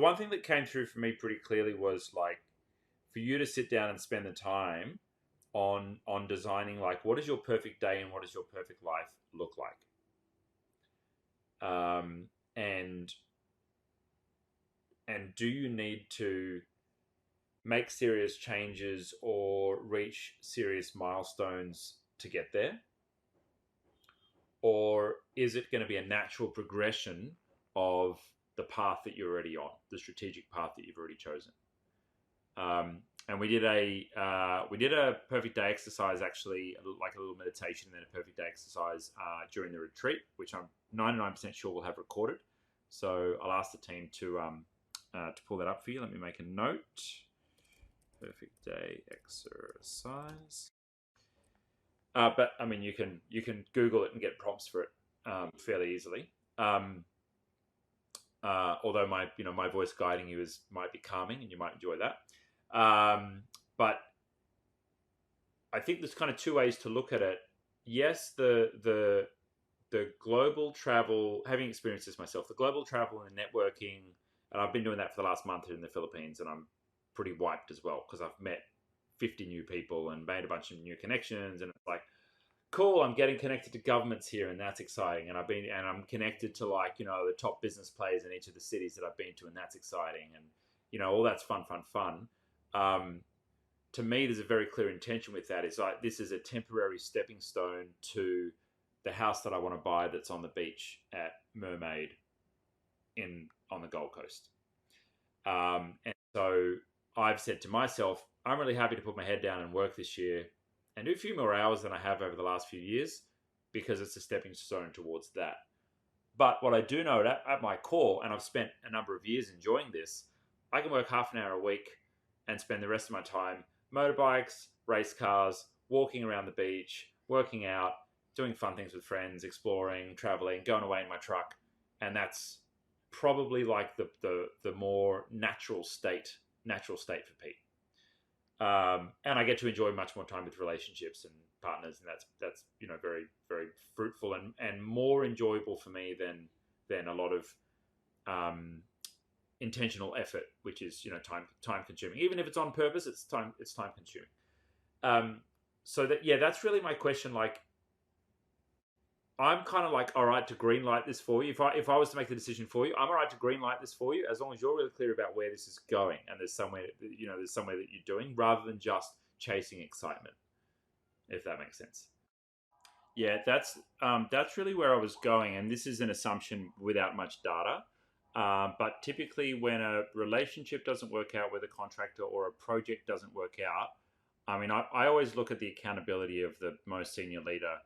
the one thing that came through for me pretty clearly was like for you to sit down and spend the time on designing like what does your perfect day and what does your perfect life look like, um, and do you need to make serious changes or reach serious milestones to get there, or is it going to be a natural progression of the path that you're already on, the strategic path that you've already chosen? And we did a perfect day exercise, actually, like a little meditation and then a perfect day exercise during the retreat, which I'm 99% sure we'll have recorded. So I'll ask the team to pull that up for you. Let me make a note. Perfect day exercise. But I mean, you can Google it and get prompts for it fairly easily. Although my voice guiding you might be calming and you might enjoy that. But I think there's kind of two ways to look at it. Yes, the global travel, having experienced this myself, the global travel and networking, and I've been doing that for the last month in the Philippines, and I'm pretty wiped as well because I've met 50 new people and made a bunch of new connections, and it's like, cool, I'm getting connected to governments here, and that's exciting. And I'm connected to like the top business players in each of the cities that I've been to, and that's exciting. And all that's fun. To me, there's a very clear intention with that. It's like this is a temporary stepping stone to the house that I want to buy that's on the beach at Mermaid on the Gold Coast. And so I've said to myself, I'm really happy to put my head down and work this year and do a few more hours than I have over the last few years because it's a stepping stone towards that. But what I do know at my core, and I've spent a number of years enjoying this, I can work half an hour a week and spend the rest of my time motorbikes, race cars, walking around the beach, working out, doing fun things with friends, exploring, traveling, going away in my truck. And that's probably like the more natural state for Pete. And I get to enjoy much more time with relationships and partners, and that's very very fruitful and more enjoyable for me than a lot of intentional effort, which is time consuming. Even if it's on purpose, it's time consuming. So that's really my question. Like, I'm kind of like, all right to green light this for you. If I was to make the decision for you, I'm all right to green light this for you as long as you're really clear about where this is going and there's somewhere that you're doing rather than just chasing excitement. If that makes sense. Yeah, that's really where I was going, and this is an assumption without much data. But typically, when a relationship doesn't work out with a contractor or a project doesn't work out, I mean, I always look at the accountability of the most senior leader,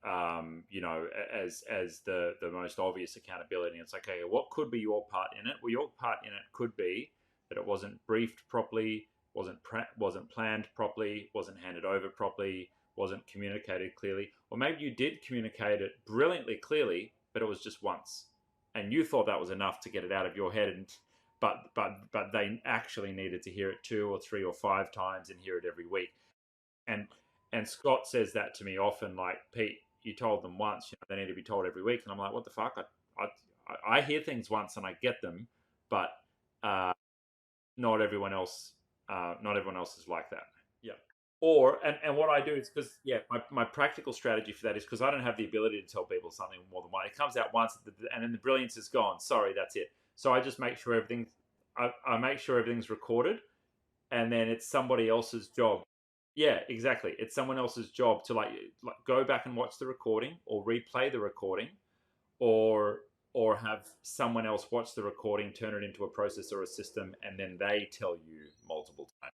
as the most obvious accountability. It's like, okay, what could be your part in it? Well, your part in it could be that it wasn't briefed properly, wasn't planned properly, wasn't handed over properly, wasn't communicated clearly, or maybe you did communicate it brilliantly clearly, but it was just once, and you thought that was enough to get it out of your head, but they actually needed to hear it 2 or 3 or 5 times and hear it every week. And Scott says that to me often, like, Pete, you told them once, they need to be told every week. And I'm like, what the fuck? I hear things once and I get them, but not everyone else is like that. Yeah. Or and what I do is because my practical strategy for that is because I don't have the ability to tell people something more than once. It comes out once and then the brilliance is gone. Sorry, that's it. So I just make sure I make sure everything's recorded, and then it's somebody else's job. Yeah, exactly. It's someone else's job to like go back and watch the recording or replay the recording, or have someone else watch the recording, turn it into a process or a system, and then they tell you multiple times.